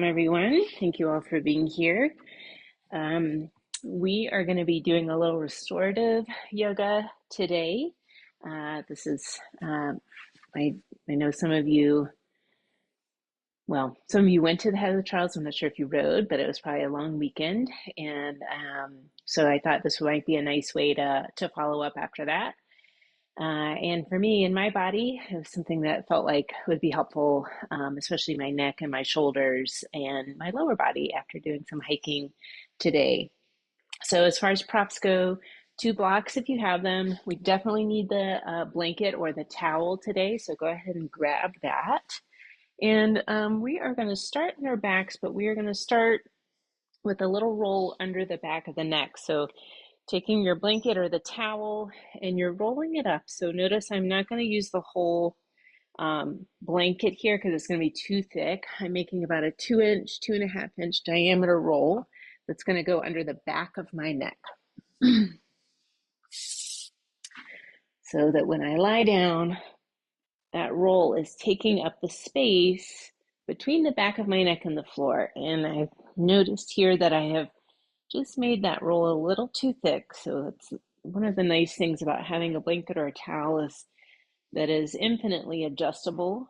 Everyone. Thank you all for being here. We are going to be doing a little restorative yoga today. This is, I know some of you, some of you went to the Head of the Trials. I'm not sure if you rode, but it was probably a long weekend. And so I thought this might be a nice way to follow up after that. And for me and my body, it was something that felt like would be helpful, especially my neck and my shoulders and my lower body after doing some hiking today. So as far as props go, 2 blocks if you have them. We definitely need the blanket or the towel today, so go ahead and grab that. And we are going to start in our backs, but we are going to start with a little roll under the back of the neck. So taking your blanket or the towel and you're rolling it up. So notice I'm not going to use the whole blanket here because it's going to be too thick. I'm making about a 2-inch, 2.5-inch diameter roll that's going to go under the back of my neck. So that when I lie down, that roll is taking up the space between the back of my neck and the floor. And I've noticed here that I have just made that roll a little too thick. So it's one of the nice things about having a blanket or a towel is that is infinitely adjustable.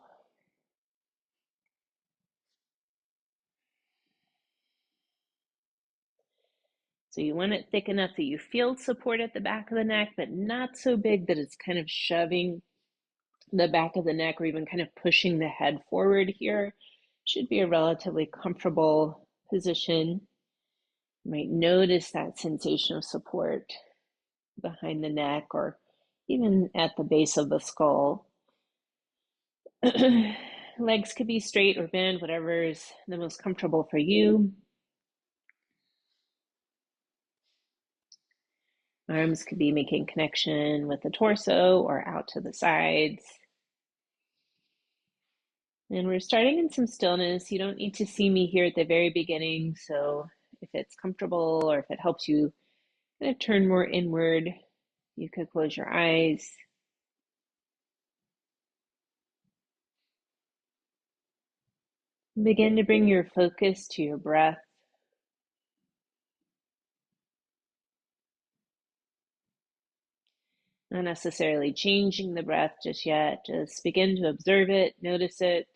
So you want it thick enough that you feel support at the back of the neck, but not so big that it's kind of shoving the back of the neck or even kind of pushing the head forward here. Should be a relatively comfortable position. You might notice that sensation of support behind the neck or even at the base of the skull. Legs could be straight or bent, whatever is the most comfortable for you. Arms could be making connection with the torso or out to the sides. And we're starting in some stillness. You don't need to see me here at the very beginning. So if it's comfortable or if it helps you kind of turn more inward, you could close your eyes. Begin to bring your focus to your breath. Not necessarily changing the breath just yet. Just begin to observe it, notice it.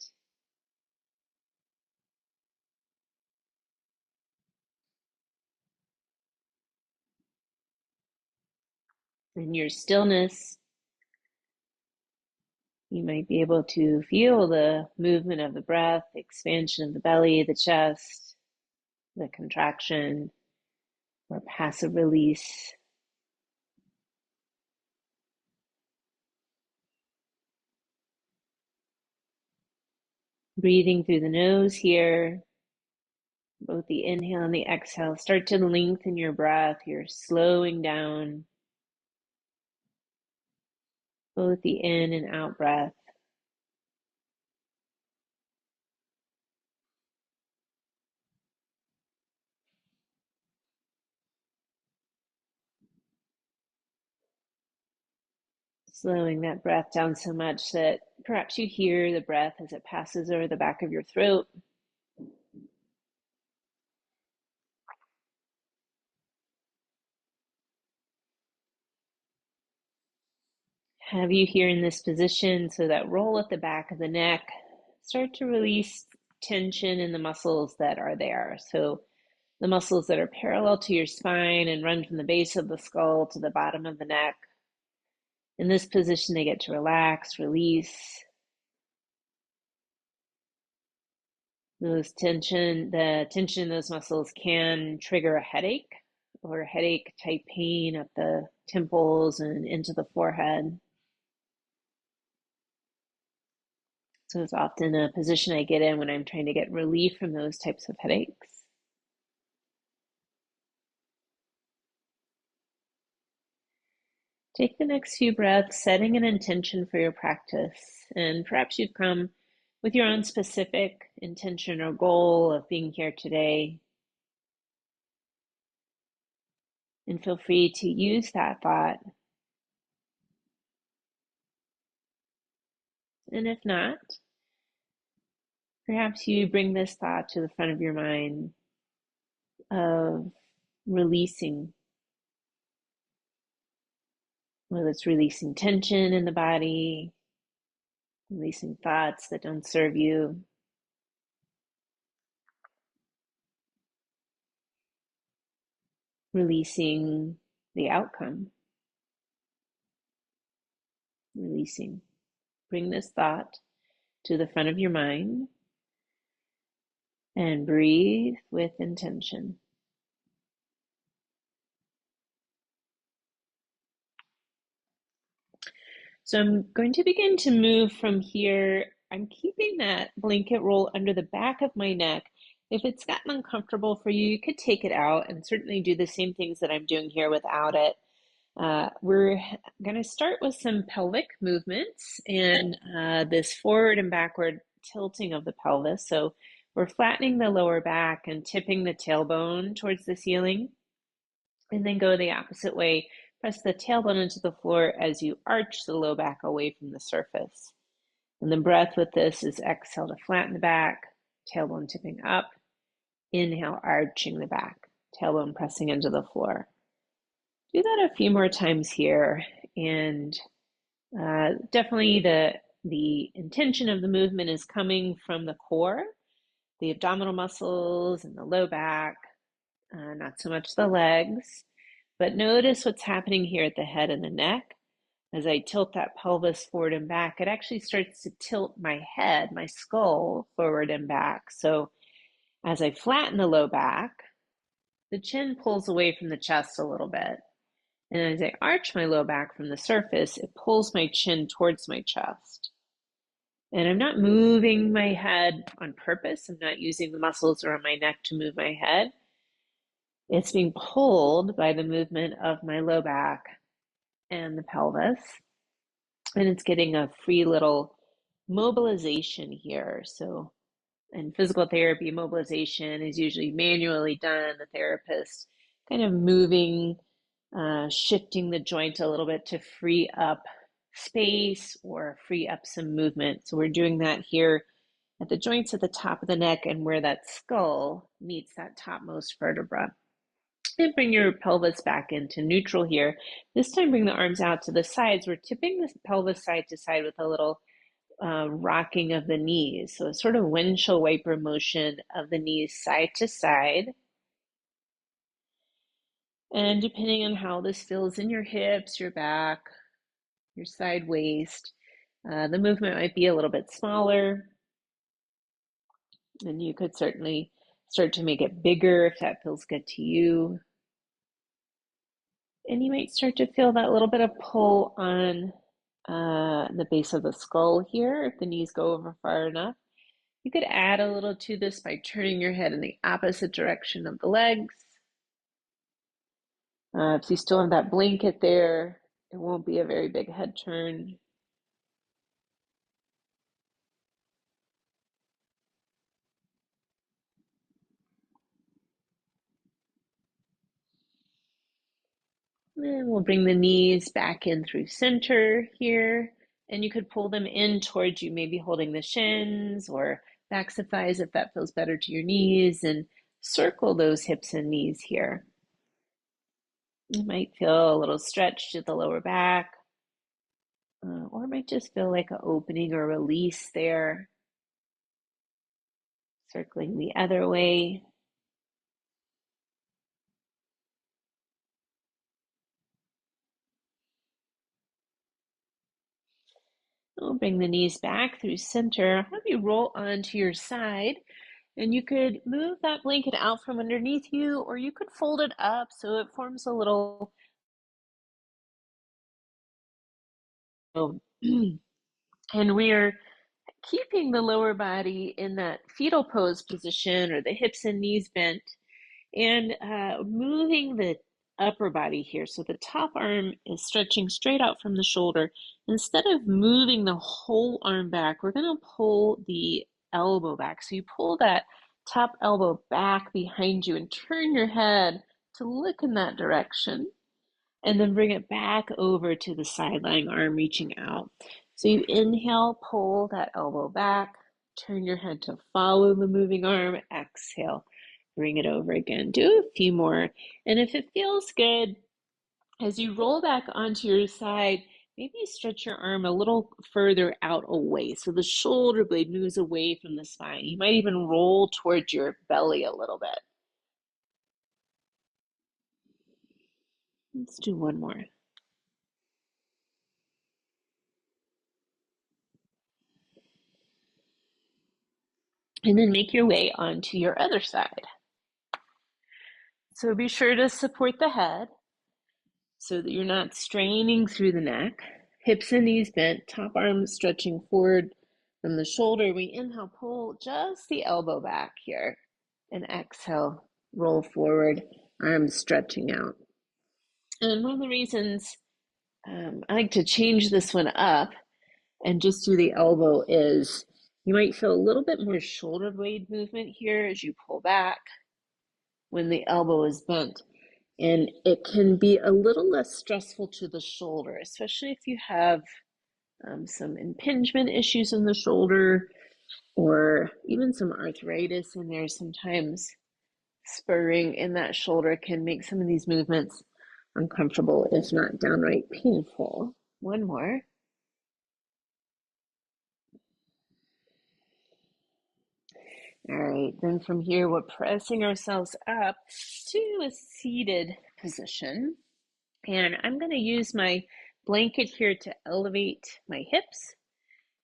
In your stillness, you might be able to feel the movement of the breath, the expansion of the belly, the chest, the contraction, or passive release. Breathing through the nose here, both the inhale and the exhale. Start to lengthen your breath. You're slowing down both the in and out breath. Slowing that breath down so much that perhaps you hear the breath as it passes over the back of your throat. Have you here in this position, so that roll at the back of the neck. Start to release tension in the muscles that are there. So the muscles that are parallel to your spine and run from the base of the skull to the bottom of the neck. In this position, they get to relax, release. The tension in those muscles can trigger a headache or headache type pain at the temples and into the forehead. So it's often a position I get in when I'm trying to get relief from those types of headaches. Take the next few breaths, setting an intention for your practice. And perhaps you've come with your own specific intention or goal of being here today. And feel free to use that thought. And if not, Perhaps you bring this thought to the front of your mind of releasing, whether it's releasing tension in the body, releasing thoughts that don't serve you, releasing the outcome, releasing. Bring this thought to the front of your mind and breathe with intention. So I'm going to begin to move from here. I'm keeping that blanket roll under the back of my neck. If it's gotten uncomfortable for you, you could take it out and certainly do the same things that I'm doing here without it. We're going to start with some pelvic movements and this forward and backward tilting of the pelvis. So we're flattening the lower back and tipping the tailbone towards the ceiling, and then go the opposite way. Press the tailbone into the floor as you arch the low back away from the surface. And the breath with this is exhale to flatten the back, tailbone tipping up, inhale, arching the back, tailbone pressing into the floor. Do that a few more times here, and definitely the intention of the movement is coming from the core, the abdominal muscles and the low back, not so much the legs. But notice what's happening here at the head and the neck. As I tilt that pelvis forward and back, it actually starts to tilt my head, my skull, forward and back. So as I flatten the low back, the chin pulls away from the chest a little bit. And as I arch my low back from the surface, it pulls my chin towards my chest. And I'm not moving my head on purpose. I'm not using the muscles around my neck to move my head. It's being pulled by the movement of my low back and the pelvis. And it's getting a free little mobilization here. So in physical therapy, mobilization is usually manually done. The therapist kind of moving, shifting the joint a little bit to free up space or free up some movement. So we're doing that here at the joints at the top of the neck and where that skull meets that topmost vertebra. And bring your pelvis back into neutral here. This time bring the arms out to the sides. We're tipping the pelvis side to side with a little rocking of the knees. So a sort of windshield wiper motion of the knees side to side. And depending on how this feels in your hips, your back, your side waist, the movement might be a little bit smaller. And you could certainly start to make it bigger if that feels good to you. And you might start to feel that little bit of pull on the base of the skull here if the knees go over far enough. You could add a little to this by turning your head in the opposite direction of the legs. If you still have that blanket there, it won't be a very big head turn. And we'll bring the knees back in through center here. And you could pull them in towards you, maybe holding the shins or backs of thighs if that feels better to your knees, and circle those hips and knees here. You might feel a little stretch to the lower back, or it might just feel like an opening or release there. Circling the other way. We'll bring the knees back through center. Have you roll onto your side, and you could move that blanket out from underneath you, or you could fold it up so it forms a little and we are keeping the lower body in that fetal pose position or the hips and knees bent, and moving the upper body here. So the top arm is stretching straight out from the shoulder. Instead of moving the whole arm back, we're going to pull the elbow back. So you pull that top elbow back behind you and turn your head to look in that direction. And then bring it back over to the side, lying arm reaching out. So you inhale, pull that elbow back, Turn your head to follow the moving arm. Exhale, bring it over again. Do a few more. And if it feels good, as you roll back onto your side, maybe stretch your arm a little further out away so the shoulder blade moves away from the spine. You might even roll towards your belly a little bit. Let's do one more. And then make your way onto your other side. So be sure to support the head so that you're not straining through the neck. Hips and knees bent, top arm stretching forward from the shoulder. We inhale, pull just the elbow back here. And exhale, roll forward, arms stretching out. And one of the reasons I like to change this one up and just do the elbow is you might feel a little bit more shoulder blade movement here as you pull back when the elbow is bent. And it can be a little less stressful to the shoulder, especially if you have some impingement issues in the shoulder or even some arthritis in there. Sometimes spurring in that shoulder can make some of these movements uncomfortable, if not downright painful. One more. All right, then from here, we're pressing ourselves up to a seated position. And I'm going to use my blanket here to elevate my hips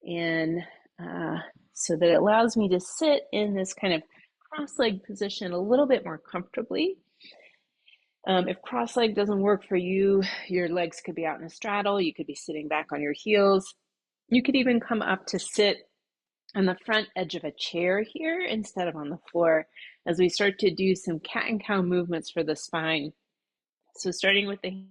and so that it allows me to sit in this kind of cross-legged position a little bit more comfortably. If cross-legged doesn't work for you, your legs could be out in a straddle. You could be sitting back on your heels. You could even come up to sit on the front edge of a chair here instead of on the floor as we start to do some cat and cow movements for the spine. So starting with the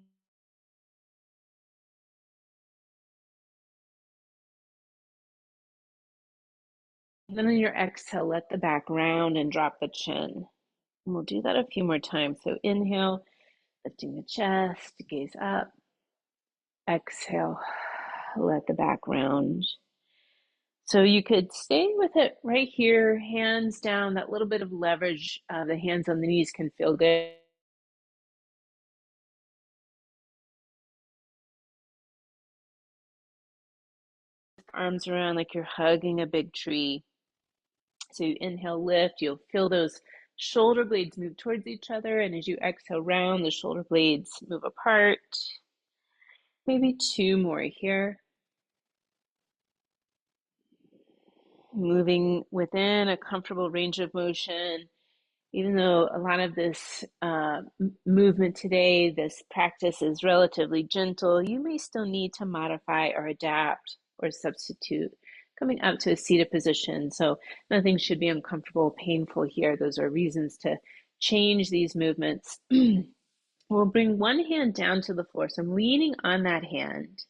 then on your exhale, let the back round and drop the chin. And we'll do that a few more times. So inhale, lifting the chest, gaze up. Exhale, let the back round. So you could stay with it right here, hands down, that little bit of leverage, the hands on the knees can feel good. Arms around like you're hugging a big tree. So you inhale, lift, you'll feel those shoulder blades move towards each other. And as you exhale round, the shoulder blades move apart. Maybe two more here. Moving within a comfortable range of motion. Even though a lot of this movement today, this practice is relatively gentle, you may still need to modify or adapt or substitute coming up to a seated position. So nothing should be uncomfortable, painful here. Those are reasons to change these movements. We'll bring one hand down to the floor. So I'm leaning on that hand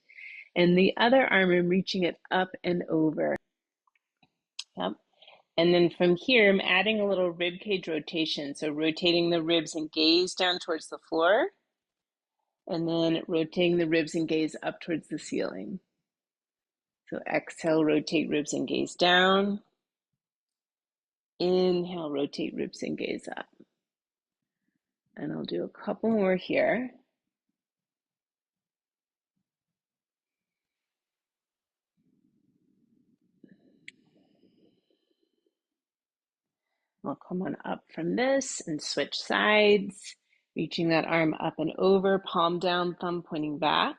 and the other arm, I'm reaching it up and over. Yep. And then from here, I'm adding a little rib cage rotation. So rotating the ribs and gaze down towards the floor. And then rotating the ribs and gaze up towards the ceiling. So exhale, rotate ribs and gaze down. Inhale, rotate ribs and gaze up. And I'll do a couple more here. We'll come on up from this and switch sides, reaching that arm up and over, palm down, thumb pointing back,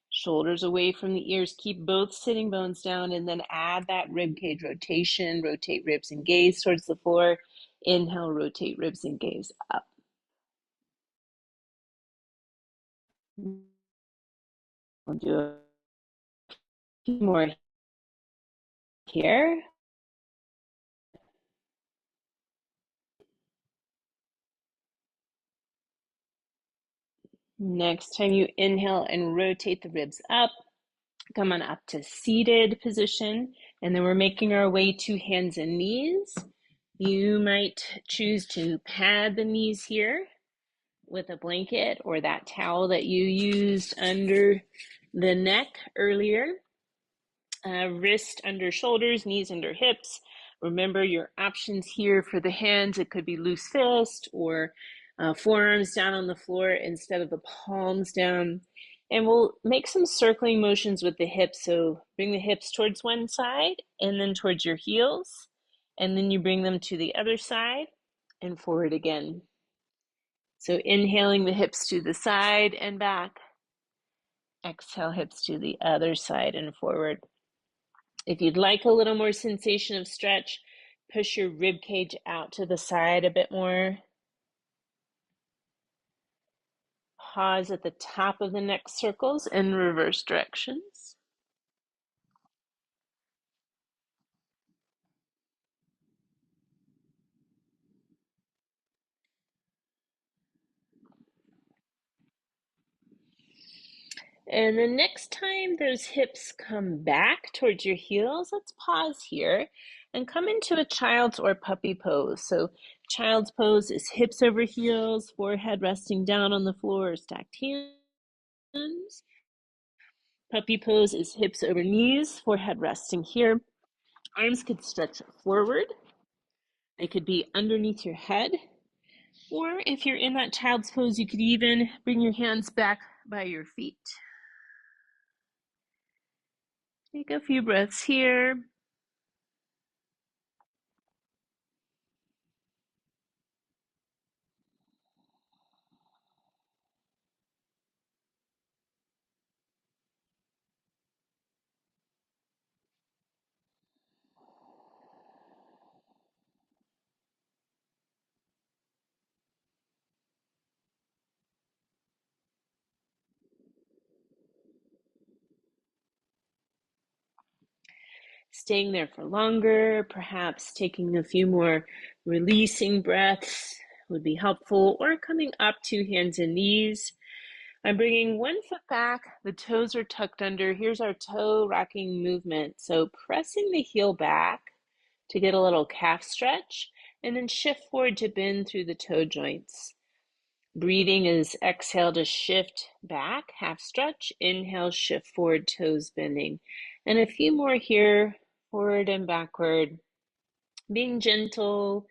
shoulders away from the ears. Keep both sitting bones down and then add that rib cage rotation. Rotate ribs and gaze towards the floor. Inhale, rotate ribs and gaze up. We'll do a few more here. Next time you inhale and rotate the ribs up, come on up to seated position, and then we're making our way to hands and knees. You might choose to pad the knees here with a blanket or that towel that you used under the neck earlier. Wrist under shoulders, knees under hips. Remember your options here for the hands. It could be loose fist or forearms down on the floor instead of the palms down. And we'll make some circling motions with the hips. So bring the hips towards one side and then towards your heels. And then you bring them to the other side and forward again. So inhaling the hips to the side and back. Exhale, hips to the other side and forward. If you'd like a little more sensation of stretch, push your rib cage out to the side a bit more. Pause at the top of the neck circles in reverse directions. And the next time those hips come back towards your heels, let's pause here and come into a child's or puppy pose. So child's pose is hips over heels, forehead resting down on the floor, stacked hands. Puppy pose is hips over knees, forehead resting here. Arms could stretch forward. They could be underneath your head. Or if you're in that child's pose, you could even bring your hands back by your feet. Take a few breaths here. Staying there for longer, perhaps taking a few more releasing breaths would be helpful, or coming up to hands and knees. I'm bringing one foot back, the toes are tucked under. Here's our toe rocking movement. So pressing the heel back to get a little calf stretch, and then shift forward to bend through the toe joints. Breathing is exhale to shift back, half stretch. Inhale, shift forward, toes bending. And a few more here, forward and backward. Being gentle.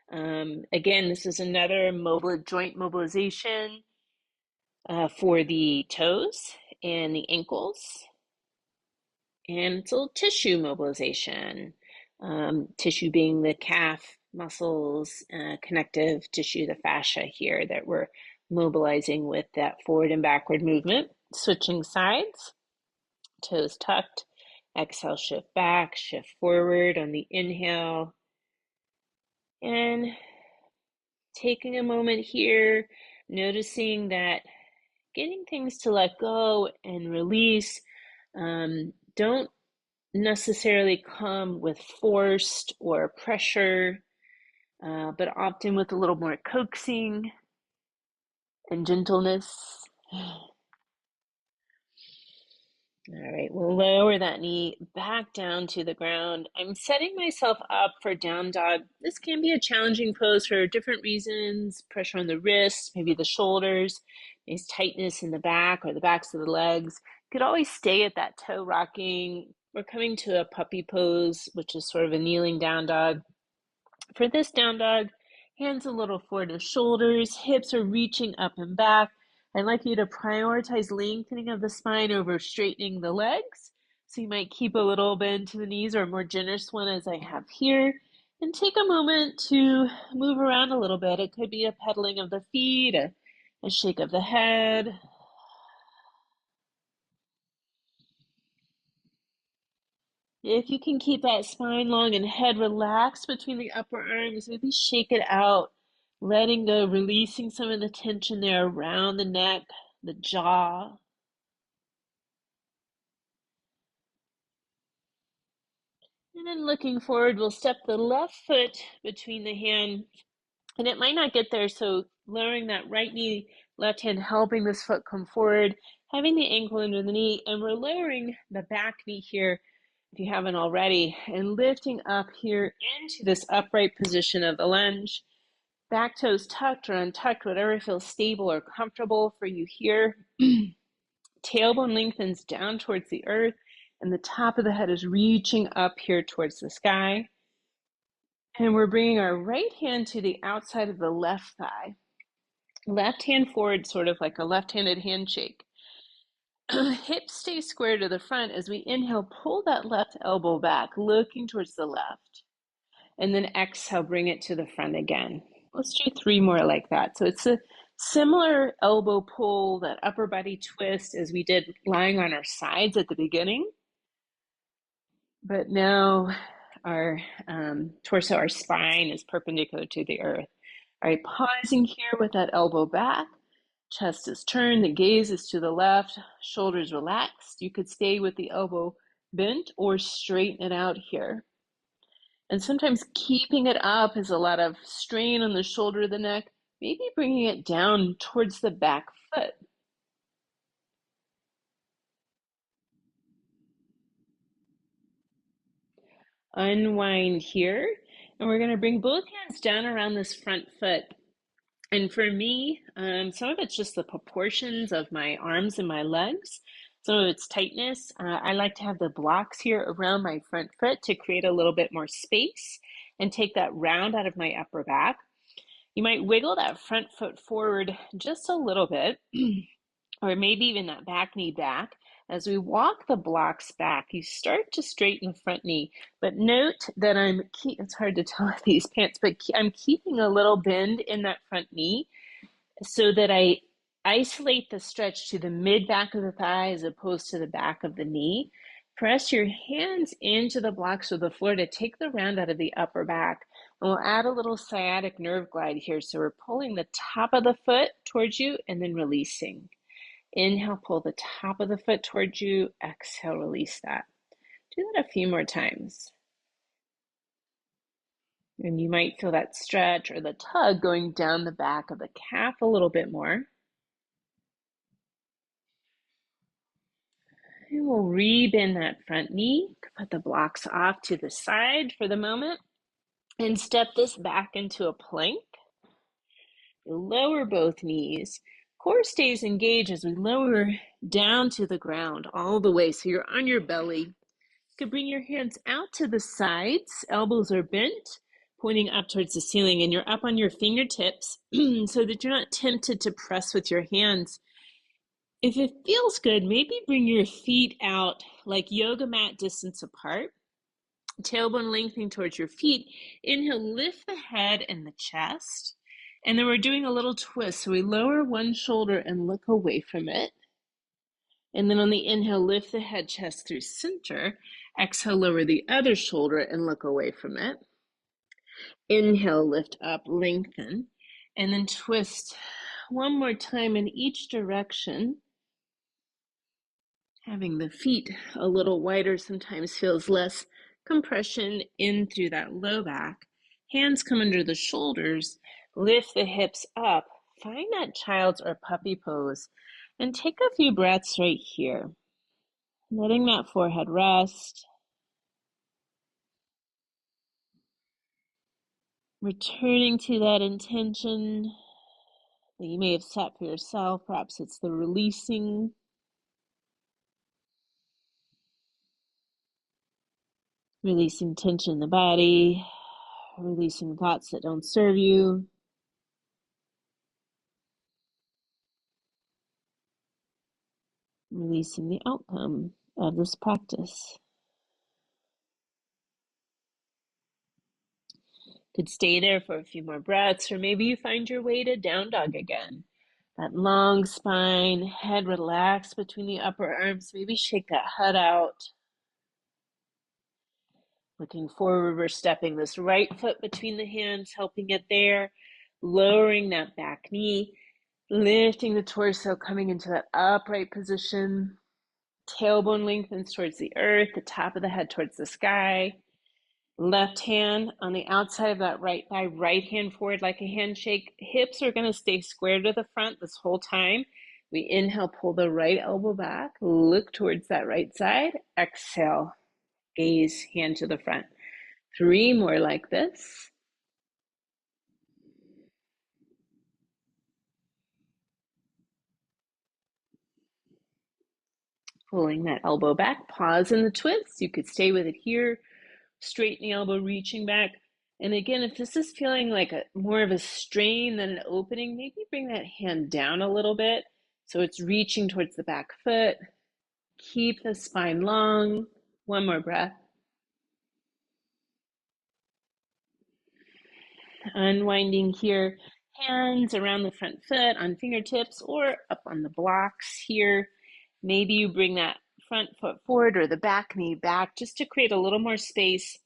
Again, this is another joint mobilization for the toes and the ankles. And it's a little tissue mobilization. Tissue being the calf muscles, connective tissue, the fascia here that we're mobilizing with that forward and backward movement. Switching sides, toes tucked. Exhale, shift back, shift forward on the inhale. And taking a moment here, noticing that getting things to let go and release don't necessarily come with forced or pressure, but often with a little more coaxing and gentleness. All right, we'll lower that knee back down to the ground. I'm setting myself up for down dog. This can be a challenging pose for different reasons, pressure on the wrists, maybe the shoulders, nice tightness in the back or the backs of the legs. You could always stay at that toe rocking. We're coming to a puppy pose, which is sort of a kneeling down dog. For this down dog, hands a little forward to shoulders, hips are reaching up and back. I'd like you to prioritize lengthening of the spine over straightening the legs. So you might keep a little bend to the knees or a more generous one as I have here. And take a moment to move around a little bit. It could be a pedaling of the feet, a shake of the head. If you can keep that spine long and head relaxed between the upper arms, maybe shake it out, letting go, releasing some of the tension there around the neck, the jaw. And then looking forward, we'll step the left foot between the hand, and it might not get there, so lowering that right knee, left hand, helping this foot come forward, having the ankle under the knee, and we're lowering the back knee here if you haven't already, and lifting up here into this upright position of the lunge. Back toes tucked or untucked, whatever feels stable or comfortable for you here. Tailbone lengthens down towards the earth, and the top of the head is reaching up here towards the sky. And we're bringing our right hand to the outside of the left thigh. Left hand forward, sort of like a left-handed handshake. Hips stay square to the front as we inhale, pull that left elbow back, looking towards the left. And then exhale, bring it to the front again. Let's do 3 more like that. So it's a similar elbow pull, that upper body twist as we did lying on our sides at the beginning. But now our torso, our spine is perpendicular to the earth. All right, pausing here with that elbow back. Chest is turned, the gaze is to the left, shoulders relaxed. You could stay with the elbow bent or straighten it out here. And sometimes keeping it up is a lot of strain on the shoulder, the neck, maybe bringing it down towards the back foot. Unwind here, and we're going to bring both hands down around this front foot. And for me, some of it's just the proportions of my arms and my legs. Some of it's tightness. I like to have the blocks here around my front foot to create a little bit more space and take that round out of my upper back. You might wiggle that front foot forward just a little bit, or maybe even that back knee back. As we walk the blocks back, you start to straighten the front knee. But note that it's hard to tell with these pants, but I'm keeping a little bend in that front knee so that I isolate the stretch to the mid back of the thigh as opposed to the back of the knee. Press your hands into the blocks of the floor to take the round out of the upper back. And we'll add a little sciatic nerve glide here. So we're pulling the top of the foot towards you and then releasing. Inhale, pull the top of the foot towards you. Exhale, release that. Do that a few more times. And you might feel that stretch or the tug going down the back of the calf a little bit more. And we'll rebend that front knee, put the blocks off to the side for the moment, and step this back into a plank. Lower both knees. Core stays engaged as we lower down to the ground all the way. So you're on your belly. You can bring your hands out to the sides. Elbows are bent, pointing up towards the ceiling, and you're up on your fingertips so that you're not tempted to press with your hands. If it feels good, maybe bring your feet out like yoga mat distance apart. Tailbone lengthening towards your feet. Inhale, lift the head and the chest. And then we're doing a little twist. So we lower one shoulder and look away from it. And then on the inhale, lift the head, chest through center. Exhale, lower the other shoulder and look away from it. Inhale, lift up, lengthen. And then twist one more time in each direction. Having the feet a little wider sometimes feels less compression in through that low back. Hands come under the shoulders, lift the hips up, find that child's or puppy pose, and take a few breaths right here. Letting that forehead rest. Returning to that intention that you may have set for yourself. Perhaps it's the releasing. Releasing tension in the body, releasing thoughts that don't serve you. Releasing the outcome of this practice. Could stay there for a few more breaths, or maybe you find your way to down dog again. That long spine, head relaxed between the upper arms. Maybe shake that head out. Looking forward, we're stepping this right foot between the hands, helping it there. Lowering that back knee, lifting the torso, coming into that upright position. Tailbone lengthens towards the earth, the top of the head towards the sky. Left hand on the outside of that right thigh, right hand forward like a handshake. Hips are going to stay square to the front this whole time. We inhale, pull the right elbow back, look towards that right side. Exhale, gaze, hand to the front. 3 more like this. Pulling that elbow back, pause in the twist. You could stay with it here. Straighten the elbow, reaching back. And again, if this is feeling like more of a strain than an opening, maybe bring that hand down a little bit so it's reaching towards the back foot. Keep the spine long. One more breath. Unwinding here, hands around the front foot on fingertips or up on the blocks here. Maybe you bring that front foot forward or the back knee back just to create a little more space.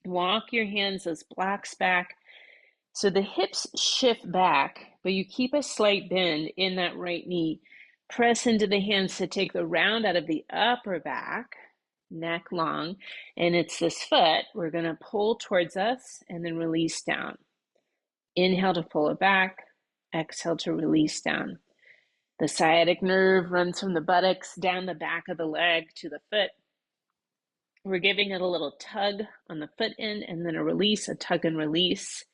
Walk your hands, those blocks back. So the hips shift back, but you keep a slight bend in that right knee. Press into the hands to take the round out of the upper back, neck long, and it's this foot. We're going to pull towards us and then release down. Inhale to pull it back, exhale to release down. The sciatic nerve runs from the buttocks down the back of the leg to the foot. We're giving it a little tug on the foot end and then a release, a tug and release,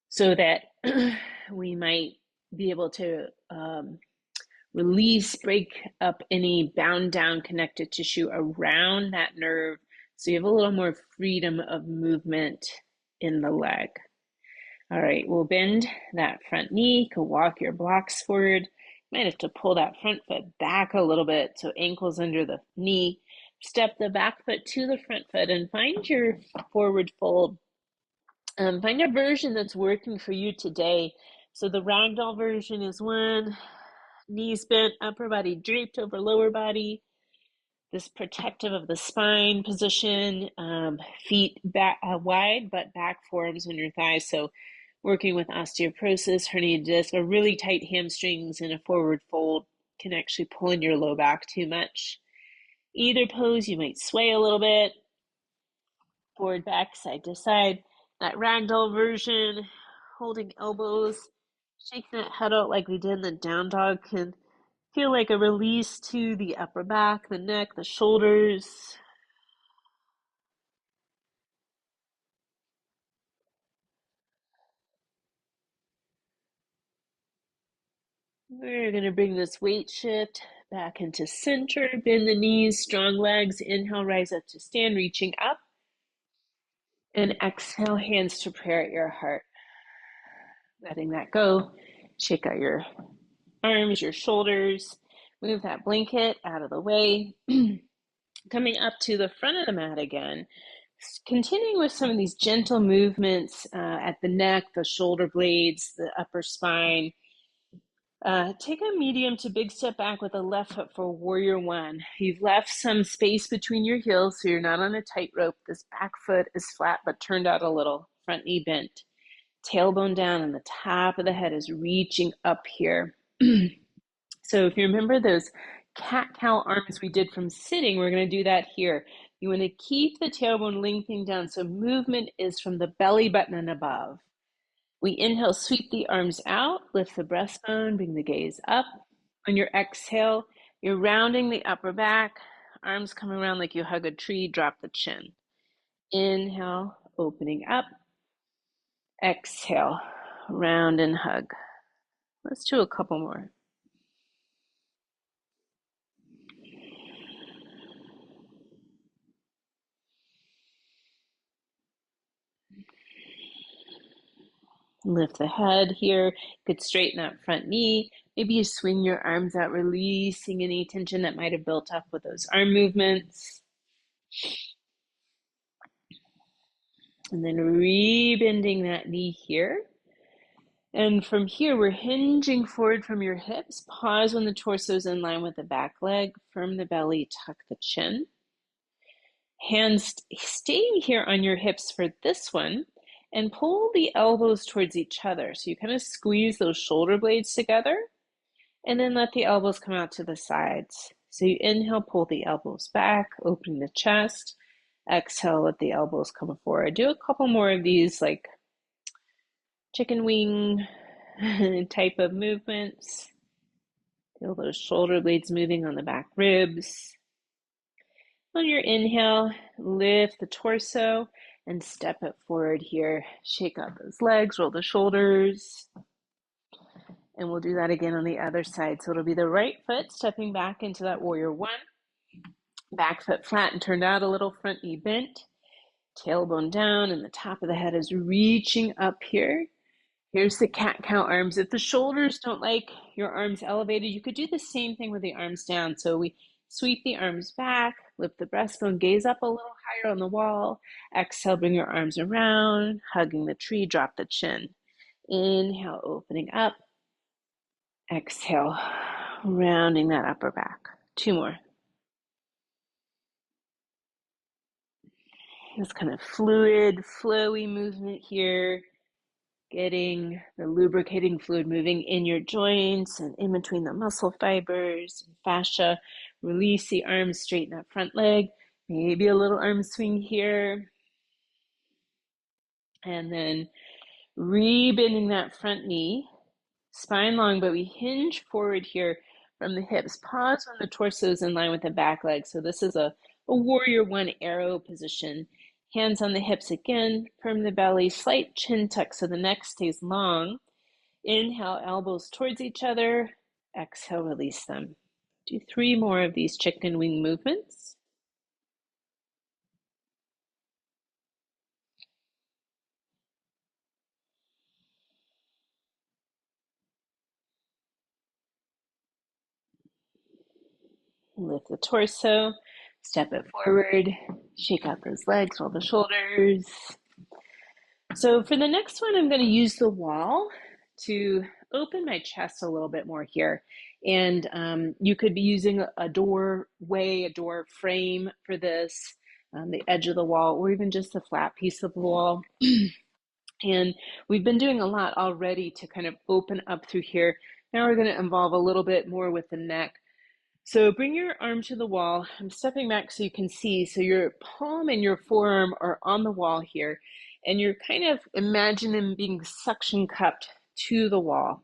so that we might be able to release, break up any bound down connective tissue around that nerve, so you have a little more freedom of movement in the leg. All right, we'll bend that front knee, you can walk your blocks forward. You might have to pull that front foot back a little bit, so ankles under the knee. Step the back foot to the front foot and find your forward fold. Find a version that's working for you today. So the ragdoll version is one, knees bent, upper body draped over lower body. This protective of the spine position, feet back wide, but back forearms on your thighs. So working with osteoporosis, herniated disc, or really tight hamstrings in a forward fold can actually pull in your low back too much. Either pose, you might sway a little bit, forward, back, side to side. That ragdoll version, holding elbows, shaking that head out like we did in the down dog, can feel like a release to the upper back, the neck, the shoulders. We're going to bring this weight shift back into center, bend the knees, strong legs. Inhale, rise up to stand, reaching up. And exhale, hands to prayer at your heart. Letting that go. Shake out your arms, your shoulders. Move that blanket out of the way. Coming up to the front of the mat again. Continuing with some of these gentle movements at the neck, the shoulder blades, the upper spine. Take a medium to big step back with the left foot for warrior one. You've left some space between your heels, so you're not on a tightrope. This back foot is flat but turned out a little, front knee bent. Tailbone down and the top of the head is reaching up here. So if you remember those cat-cow arms we did from sitting, we're going to do that here. You want to keep the tailbone lengthening down, so movement is from the belly button and above. We inhale, sweep the arms out, lift the breastbone, bring the gaze up. On your exhale, you're rounding the upper back, arms come around like you hug a tree, drop the chin. Inhale, opening up. Exhale, round and hug. Let's do a couple more. Lift the head here. You could straighten that front knee. Maybe you swing your arms out, releasing any tension that might have built up with those arm movements. And then rebending that knee here. And from here, we're hinging forward from your hips. Pause when the torso is in line with the back leg. Firm the belly, tuck the chin. Hands staying here on your hips for this one. And pull the elbows towards each other. So you kind of squeeze those shoulder blades together. And then let the elbows come out to the sides. So you inhale, pull the elbows back, opening the chest. Exhale, let the elbows come forward. Do a couple more of these like chicken wing type of movements. Feel those shoulder blades moving on the back ribs. On your inhale, lift the torso and step it forward here. Shake out those legs, roll the shoulders. And we'll do that again on the other side. So it'll be the right foot stepping back into that warrior one. Back foot flat and turned out a little, front knee bent. Tailbone down and the top of the head is reaching up here. Here's the cat-cow arms. If the shoulders don't like your arms elevated, you could do the same thing with the arms down. So we sweep the arms back, lift the breastbone, gaze up a little higher on the wall. Exhale, bring your arms around, hugging the tree, drop the chin. Inhale, opening up. Exhale, rounding that upper back. 2 more. This kind of fluid, flowy movement here, getting the lubricating fluid moving in your joints and in between the muscle fibers and fascia. Release the arms, straighten that front leg, maybe a little arm swing here. And then re-bending that front knee, spine long, but we hinge forward here from the hips. Pause when the torso is in line with the back leg. So this is a warrior one arrow position. Hands on the hips again, firm the belly, slight chin tuck so the neck stays long. Inhale, elbows towards each other. Exhale, release them. Do 3 more of these chicken wing movements. Lift the torso, step it forward, shake out those legs, roll the shoulders. So for the next one, I'm going to use the wall to open my chest a little bit more here. And you could be using a doorway, a door frame for this, the edge of the wall, or even just a flat piece of the wall. And we've been doing a lot already to kind of open up through here. Now we're going to involve a little bit more with the neck. So bring your arm to the wall. I'm stepping back so you can see. So your palm and your forearm are on the wall here. And you're kind of imagining being suction cupped to the wall.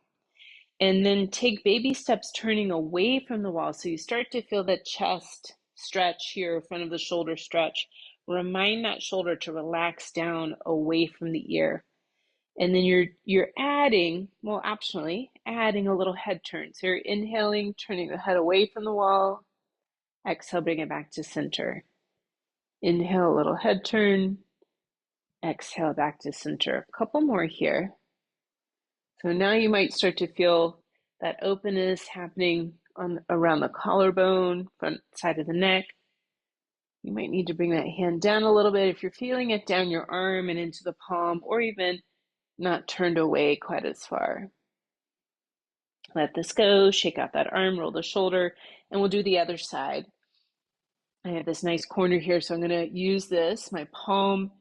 And then take baby steps turning away from the wall. So you start to feel the chest stretch here, front of the shoulder stretch. Remind that shoulder to relax down away from the ear. And then you're adding, well, optionally, adding a little head turn. So you're inhaling, turning the head away from the wall. Exhale, bring it back to center. Inhale, a little head turn. Exhale, back to center. A couple more here. So now you might start to feel that openness happening around the collarbone, front side of the neck. You might need to bring that hand down a little bit if you're feeling it down your arm and into the palm, or even not turned away quite as far. Let this go, shake out that arm, roll the shoulder, and we'll do the other side. I have this nice corner here, so I'm going to use this, my palm,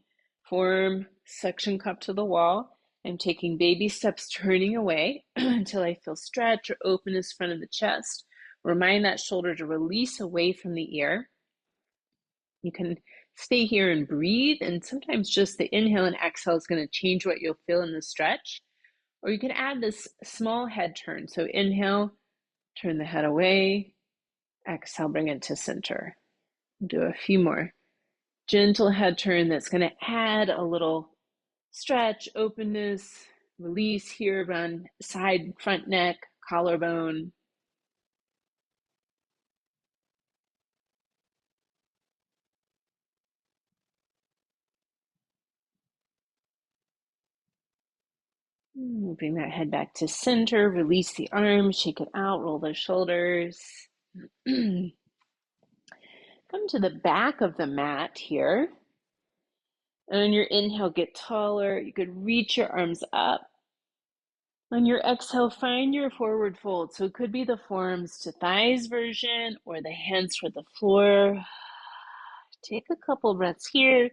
forearm, suction cup to the wall. I'm taking baby steps, turning away until I feel stretch or openness front of the chest. Remind that shoulder to release away from the ear. You can stay here and breathe, and sometimes just the inhale and exhale is going to change what you'll feel in the stretch. Or you can add this small head turn. So inhale, turn the head away. Exhale, bring it to center. Do a few more. Gentle head turn that's going to add a little stretch, openness, release here around side, front neck, collarbone. Bring that head back to center, release the arms, shake it out, roll the shoulders. Come to the back of the mat here. And on your inhale, get taller. You could reach your arms up. On your exhale, find your forward fold. So it could be the forearms to thighs version or the hands toward the floor. Take a couple breaths here.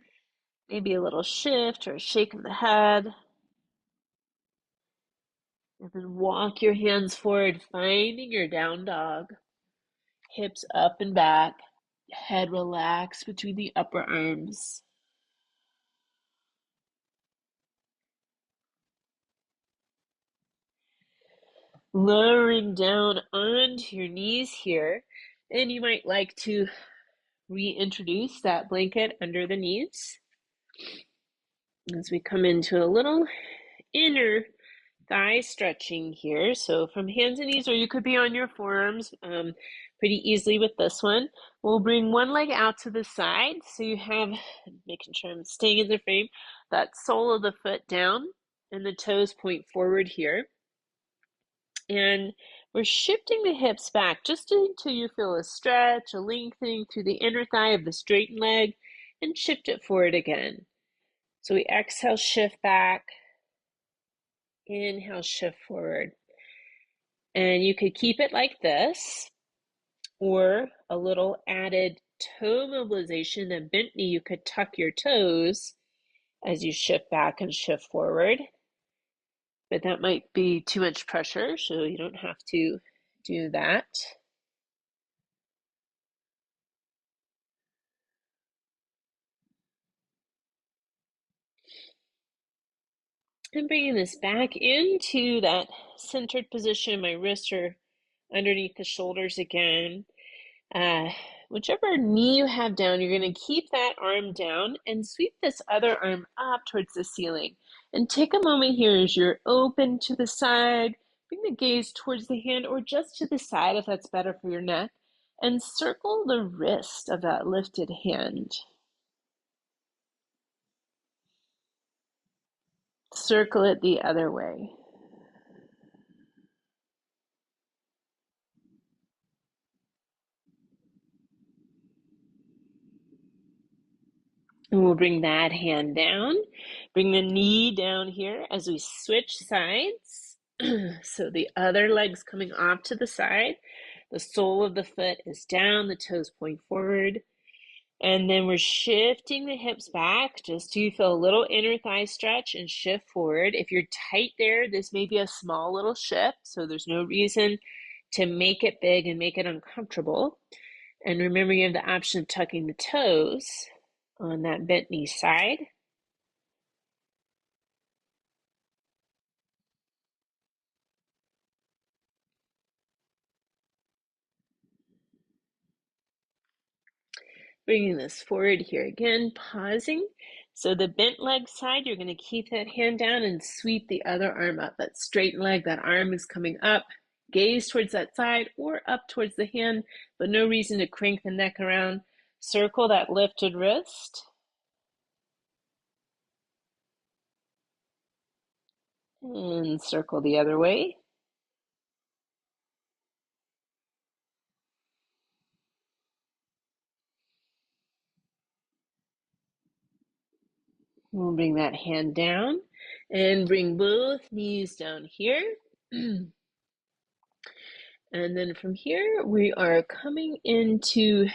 Maybe a little shift or a shake of the head. And then walk your hands forward, finding your down dog. Hips up and back. Head relaxed between the upper arms. Lowering down onto your knees here. And you might like to reintroduce that blanket under the knees as we come into a little inner thigh stretching here. So from hands and knees, or you could be on your forearms, pretty easily with this one. We'll bring one leg out to the side, so you have, making sure I'm staying in the frame, that sole of the foot down and the toes point forward here. And we're shifting the hips back just until you feel a stretch, a lengthening through the inner thigh of the straightened leg, and shift it forward again. So we exhale, shift back, inhale, shift forward. And you could keep it like this, or a little added toe mobilization, a bent knee, you could tuck your toes as you shift back and shift forward. But that might be too much pressure, so you don't have to do that. And bringing this back into that centered position, my wrists are underneath the shoulders again. Whichever knee you have down, you're going to keep that arm down and sweep this other arm up towards the ceiling. And take a moment here as you're open to the side, bring the gaze towards the hand or just to the side if that's better for your neck, and circle the wrist of that lifted hand. Circle it the other way. And we'll bring that hand down. Bring the knee down here as we switch sides. So the other leg's coming off to the side. The sole of the foot is down, the toes point forward. And then we're shifting the hips back just to feel a little inner thigh stretch and shift forward. If you're tight there, this may be a small little shift, so there's no reason to make it big and make it uncomfortable. And remember, you have the option of tucking the toes on that bent knee side. Bringing this forward here again, pausing. So the bent leg side, you're going to keep that hand down and sweep the other arm up. That straight leg, that arm is coming up. Gaze towards that side or up towards the hand, but no reason to crank the neck around. Circle that lifted wrist. And circle the other way. We'll bring that hand down and bring both knees down here. And then from here, we are coming into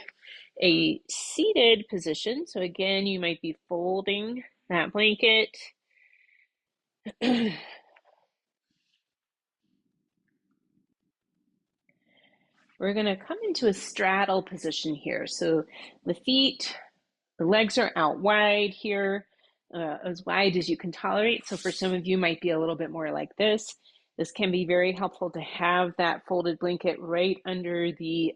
a seated position. So again, you might be folding that blanket. We're going to come into a straddle position here. So the feet, the legs are out wide here, as wide as you can tolerate. So for some of you, might be a little bit more like this. This can be very helpful to have that folded blanket right under the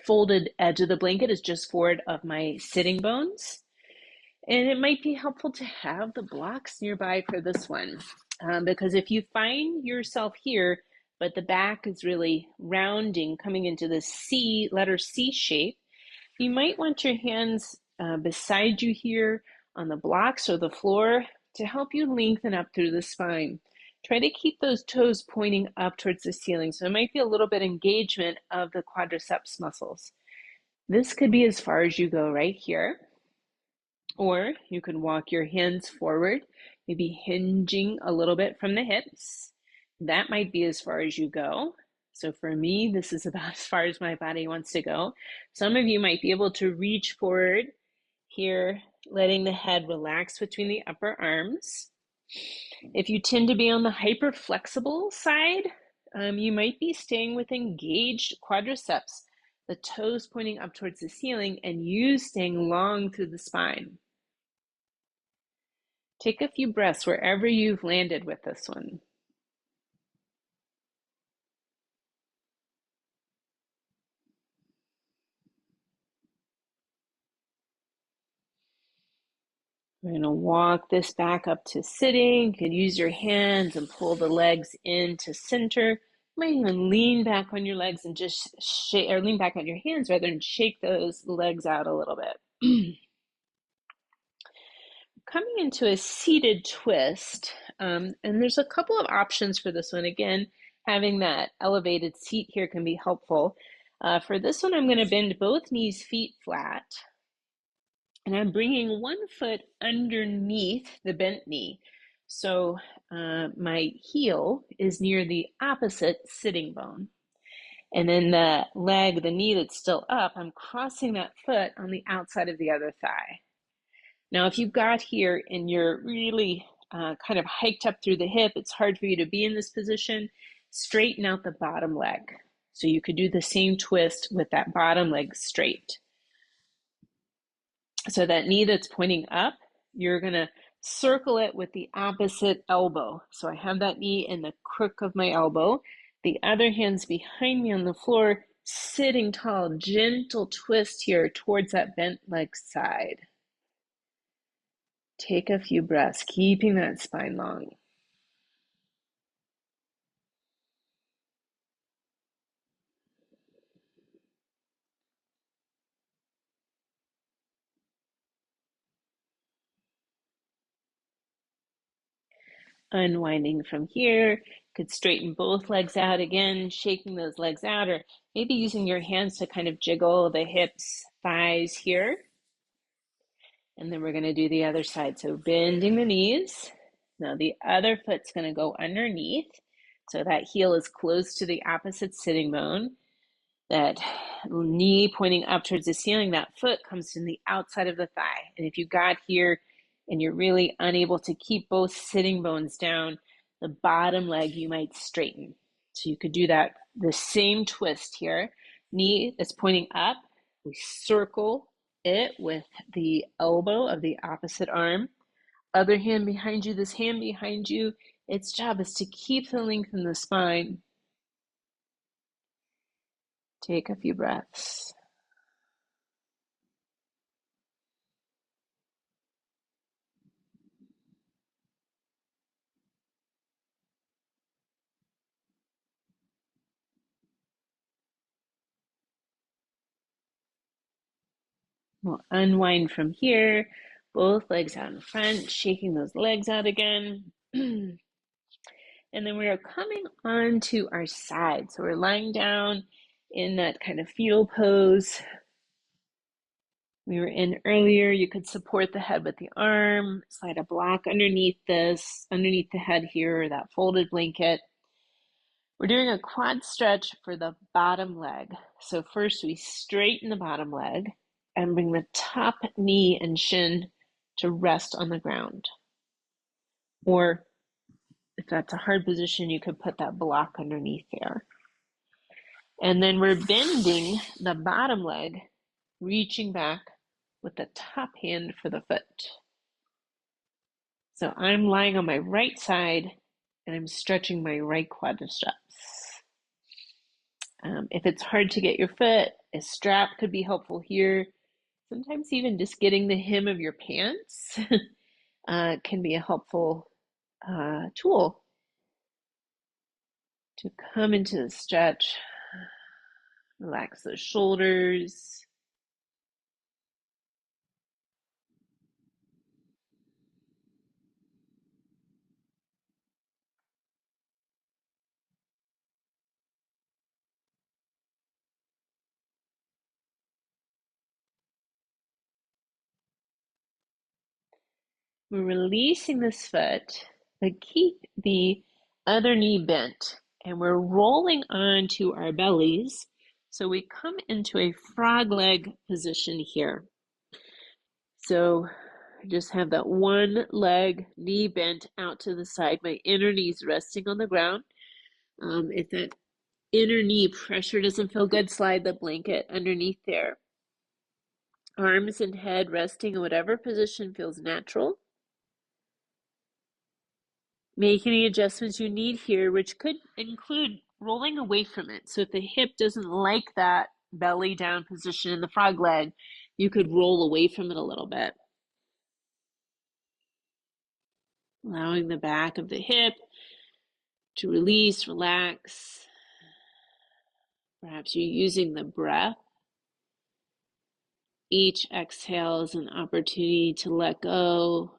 folded edge of the blanket is just forward of my sitting bones. And it might be helpful to have the blocks nearby for this one, because if you find yourself here, but the back is really rounding, coming into the C, letter C shape, you might want your hands beside you here on the blocks or the floor to help you lengthen up through the spine. Try to keep those toes pointing up towards the ceiling. So it might be a little bit engagement of the quadriceps muscles. This could be as far as you go right here. Or you can walk your hands forward, maybe hinging a little bit from the hips. That might be as far as you go. So for me, this is about as far as my body wants to go. Some of you might be able to reach forward here, letting the head relax between the upper arms. If you tend to be on the hyper flexible side, you might be staying with engaged quadriceps, the toes pointing up towards the ceiling, and you staying long through the spine. Take a few breaths wherever you've landed with this one. We're going to walk this back up to sitting. You can use your hands and pull the legs into center. might even lean back on your legs and just shake, or lean back on your hands rather, and shake those legs out a little bit. Coming into a seated twist, and there's a couple of options for this one. Again, having that elevated seat here can be helpful. For this one, I'm going to bend both knees, feet flat, and I'm bringing one foot underneath the bent knee. So my heel is near the opposite sitting bone. And then the leg, the knee that's still up, I'm crossing that foot on the outside of the other thigh. Now, if you got here and you're really kind of hiked up through the hip, it's hard for you to be in this position, straighten out the bottom leg. So you could do the same twist with that bottom leg straight. So that knee that's pointing up, you're going to circle it with the opposite elbow. So I have that knee in the crook of my elbow. The other hand's behind me on the floor, sitting tall, gentle twist here towards that bent leg side. Take a few breaths, keeping that spine long. Unwinding from here, could straighten both legs out again, shaking those legs out, or maybe using your hands to kind of jiggle the hips, thighs here. And then we're going to do the other side. So bending the knees. Now the other foot's going to go underneath. So that heel is close to the opposite sitting bone. That knee pointing up towards the ceiling, that foot comes from the outside of the thigh. And if you got here and you're really unable to keep both sitting bones down, the bottom leg you might straighten. So you could do that, the same twist here. Knee that's pointing up, we circle it with the elbow of the opposite arm. Other hand behind you, this hand behind you, its job is to keep the length in the spine. Take a few breaths. We'll unwind from here, both legs out in front, shaking those legs out again. And then we are coming onto our side. So we're lying down in that kind of fetal pose we were in earlier. You could support the head with the arm, slide a block underneath this, underneath the head here, or that folded blanket. We're doing a quad stretch for the bottom leg. So first we straighten the bottom leg and bring the top knee and shin to rest on the ground. Or if that's a hard position, you could put that block underneath there. And then we're bending the bottom leg, reaching back with the top hand for the foot. So I'm lying on my right side and I'm stretching my right quadriceps. If it's hard to get your foot, a strap could be helpful here. Sometimes even just getting the hem of your pants can be a helpful tool to come into the stretch. Relax those shoulders. We're releasing this foot, but keep the other knee bent. And we're rolling onto our bellies. So we come into a frog leg position here. So just have that one leg, knee bent out to the side. My inner knee's resting on the ground. If that inner knee pressure doesn't feel good, slide the blanket underneath there. Arms and head resting in whatever position feels natural. Make any adjustments you need here, which could include rolling away from it. So if the hip doesn't like that belly down position in the frog leg, you could roll away from it a little bit. Allowing the back of the hip to release, relax. Perhaps you're using the breath. Each exhale is an opportunity to let go,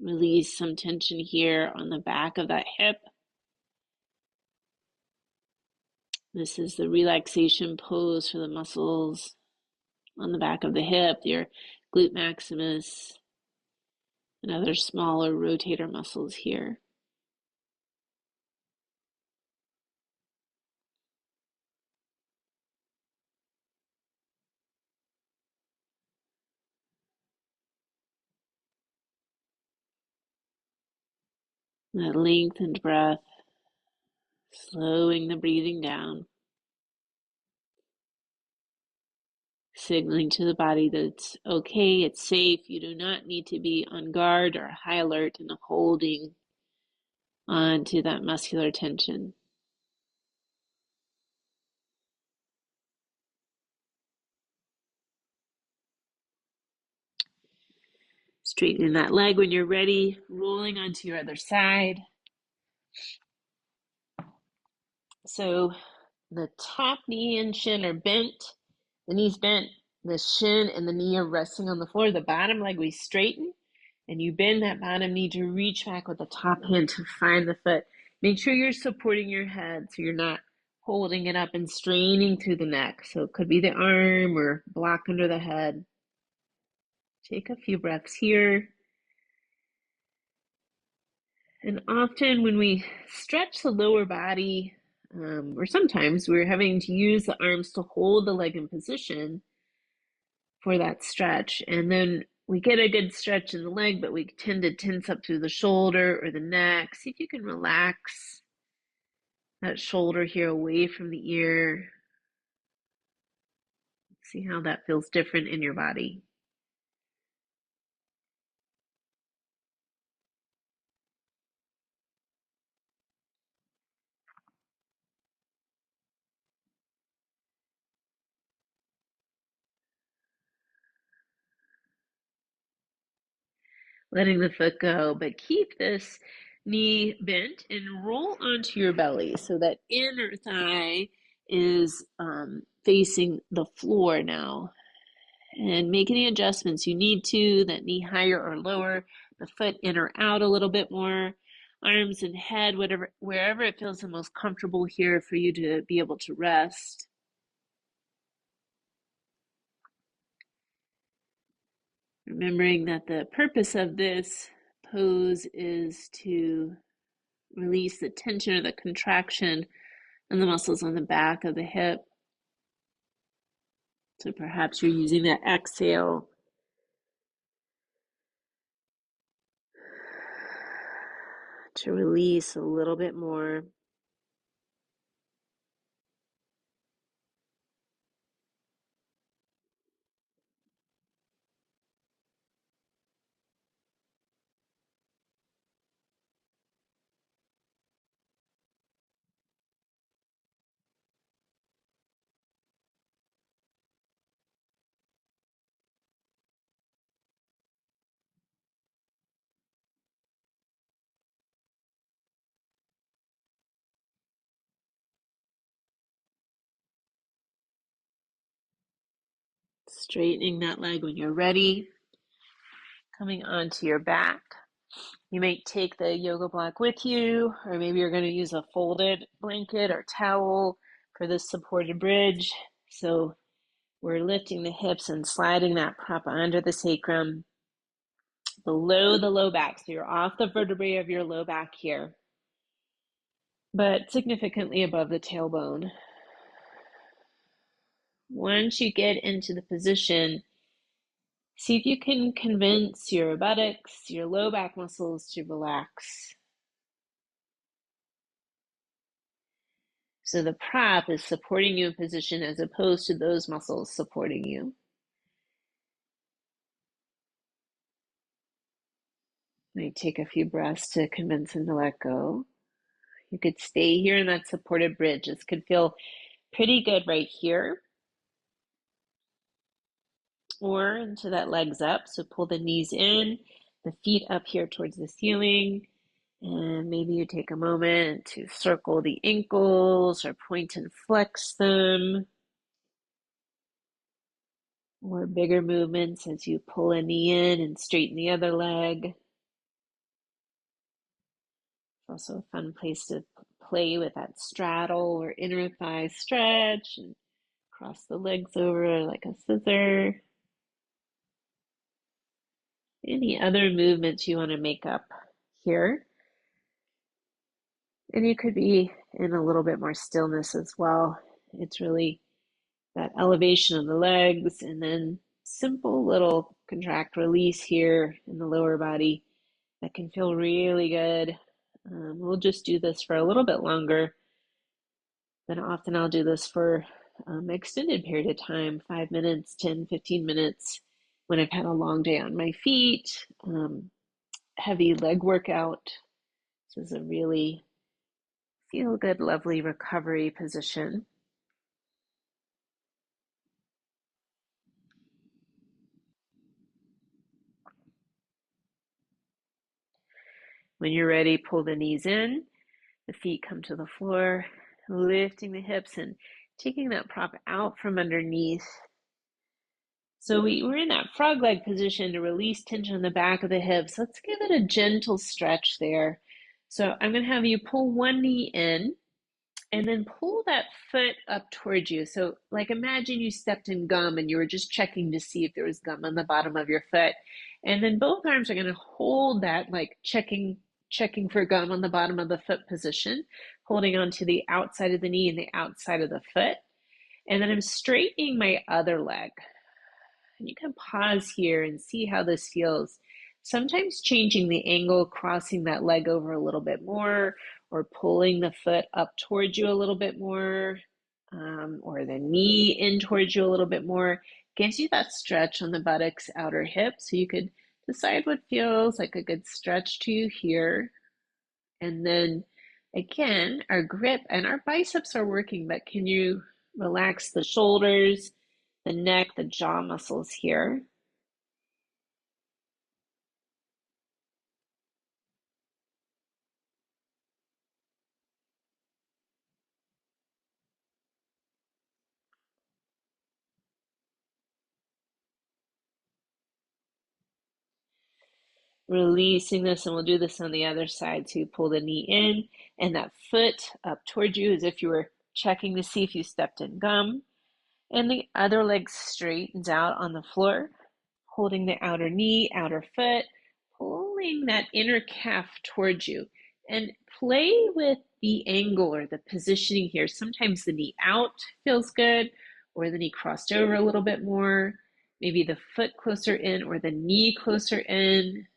release some tension here on the back of that hip. This is the relaxation pose for the muscles on the back of the hip, your glute maximus, and other smaller rotator muscles here. That lengthened breath, slowing the breathing down, signaling to the body that it's okay, it's safe. You do not need to be on guard or high alert and holding on to that muscular tension. Straightening that leg when you're ready, rolling onto your other side. So the top knee and shin are bent, the knee's bent, the shin and the knee are resting on the floor. The bottom leg we straighten, and you bend that bottom knee to reach back with the top hand to find the foot. Make sure you're supporting your head so you're not holding it up and straining through the neck. So it could be the arm or block under the head. Take a few breaths here. And often when we stretch the lower body, or sometimes we're having to use the arms to hold the leg in position for that stretch. And then we get a good stretch in the leg, but we tend to tense up through the shoulder or the neck. See if you can relax that shoulder here away from the ear. See how that feels different in your body. Letting the foot go, but keep this knee bent and roll onto your belly so that inner thigh is facing the floor now. And make any adjustments you need to, that knee higher or lower, the foot in or out a little bit more, arms and head, whatever, wherever it feels the most comfortable here for you to be able to rest. Remembering that the purpose of this pose is to release the tension or the contraction and the muscles on the back of the hip. So perhaps you're using that exhale to release a little bit more. Straightening that leg when you're ready. Coming onto your back. You may take the yoga block with you, or maybe you're going to use a folded blanket or towel for this supported bridge. So we're lifting the hips and sliding that prop under the sacrum, below the low back. So you're off the vertebrae of your low back here, but significantly above the tailbone. Once you get into the position, see if you can convince your buttocks, your low back muscles to relax. So the prop is supporting you in position as opposed to those muscles supporting you. You take a few breaths to convince them to let go. You could stay here in that supported bridge. This could feel pretty good right here. Or into that legs up. So pull the knees in, the feet up here towards the ceiling. And maybe you take a moment to circle the ankles or point and flex them. More bigger movements as you pull a knee in and straighten the other leg. It's also a fun place to play with that straddle or inner thigh stretch and cross the legs over like a scissor. Any other movements you want to make up here. And you could be in a little bit more stillness as well. It's really that elevation of the legs and then simple little contract release here in the lower body that can feel really good. We'll just do this for a little bit longer than often. I'll do this for extended period of time, 5 minutes, 10, 15 minutes when I've had a long day on my feet, heavy leg workout. This is a really feel good, lovely recovery position. When you're ready, pull the knees in, the feet come to the floor, lifting the hips and taking that prop out from underneath. So we're in that frog leg position to release tension in the back of the hips. Let's give it a gentle stretch there. So I'm going to have you pull one knee in and then pull that foot up towards you. So like imagine you stepped in gum and you were just checking to see if there was gum on the bottom of your foot. And then both arms are going to hold that like checking for gum on the bottom of the foot position, holding on to the outside of the knee and the outside of the foot. And then I'm straightening my other leg. And you can pause here and see how this feels. Sometimes changing the angle, crossing that leg over a little bit more, or pulling the foot up towards you a little bit more, or the knee in towards you a little bit more, gives you that stretch on the buttocks, outer hip. So you could decide what feels like a good stretch to you here. And then again, our grip and our biceps are working, but can you relax the shoulders, the neck, the jaw muscles here? Releasing this, and we'll do this on the other side. So you pull the knee in and that foot up towards you as if you were checking to see if you stepped in gum. And the other leg straightens out on the floor, holding the outer knee, outer foot, pulling that inner calf towards you. And play with the angle or the positioning here. Sometimes the knee out feels good, or the knee crossed over a little bit more. Maybe the foot closer in or the knee closer in.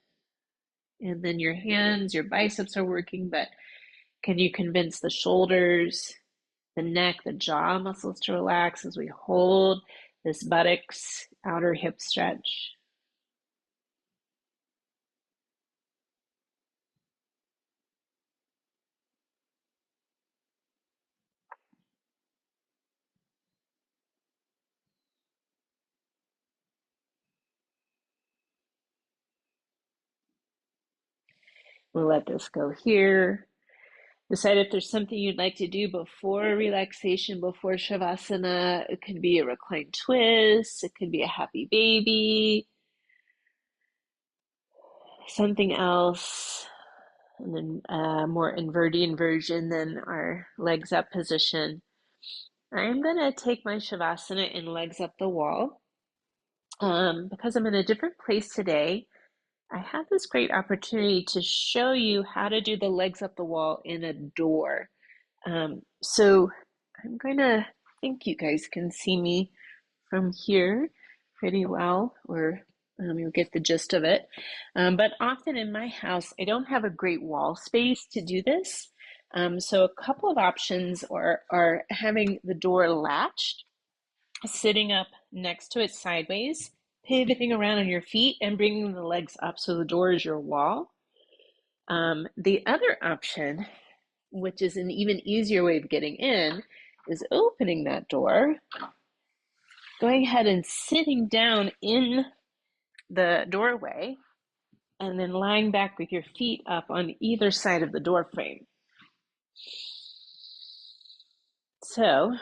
And then your hands, your biceps are working, but can you convince the shoulders, the neck, the jaw muscles to relax as we hold this buttocks, outer hip stretch? We'll let this go here. Decide if there's something you'd like to do before relaxation, before Shavasana. It could be a reclined twist, it could be a happy baby, something else. And then a more inverted version than our legs up position. I'm going to take my Shavasana and legs up the wall. Because I'm in a different place today, I have this great opportunity to show you how to do the legs up the wall in a door. So I'm going to think you guys can see me from here pretty well, or you'll get the gist of it. But often in my house, I don't have a great wall space to do this. So a couple of options are having the door latched, sitting up next to it sideways, pivoting around on your feet and bringing the legs up so the door is your wall. The other option, which is an even easier way of getting in, is opening that door, going ahead and sitting down in the doorway, and then lying back with your feet up on either side of the door frame. So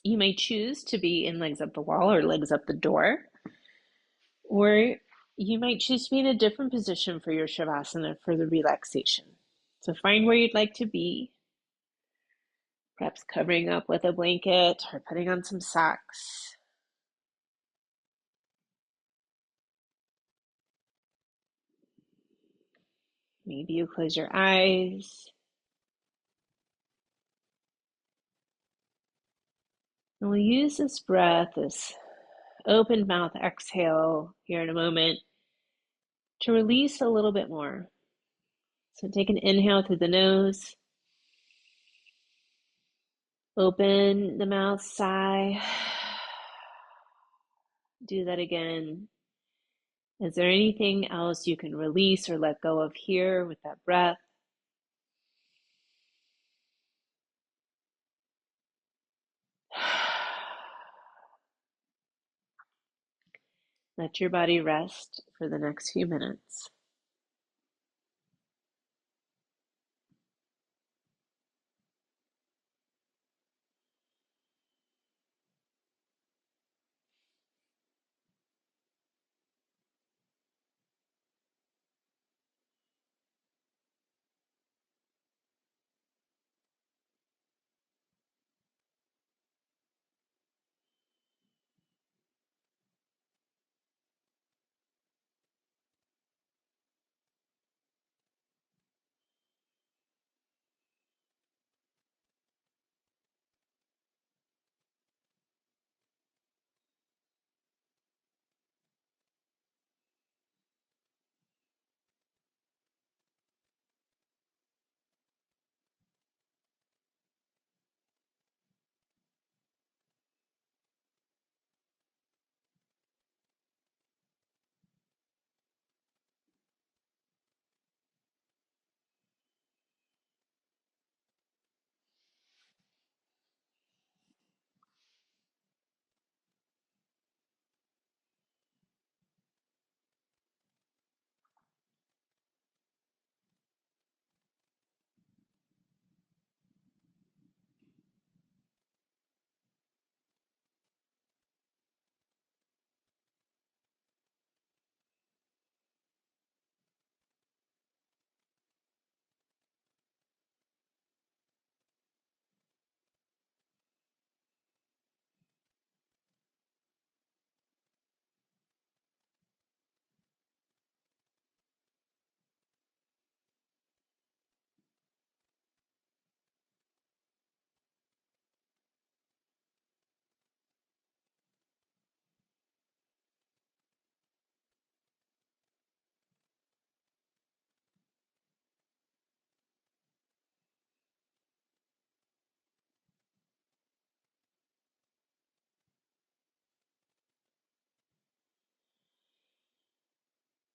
you may choose to be in legs up the wall or legs up the door, or you might choose to be in a different position for your Shavasana for the relaxation. So find where you'd like to be, perhaps covering up with a blanket or putting on some socks. Maybe you close your eyes. And we'll use this breath, this open mouth exhale here in a moment to release a little bit more. So take an inhale through the nose. Open the mouth, sigh. Do that again. Is there anything else you can release or let go of here with that breath? Let your body rest for the next few minutes.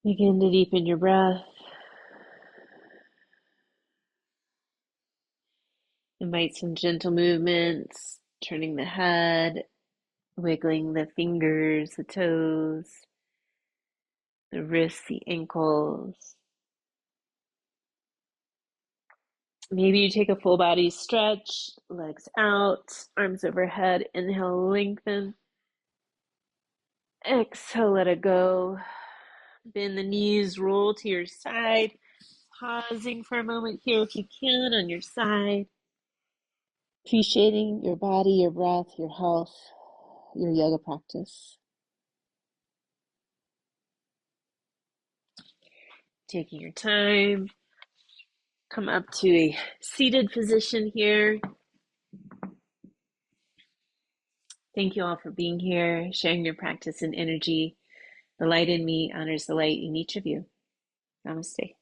Begin to deepen your breath. Invite some gentle movements, turning the head, wiggling the fingers, the toes, the wrists, the ankles. Maybe you take a full body stretch, legs out, arms overhead. Inhale, lengthen. Exhale, let it go. Bend the knees, roll to your side. Pausing for a moment here if you can on your side. Appreciating your body, your breath, your health, your yoga practice. Taking your time. Come up to a seated position here. Thank you all for being here, sharing your practice and energy. The light in me honors the light in each of you. Namaste.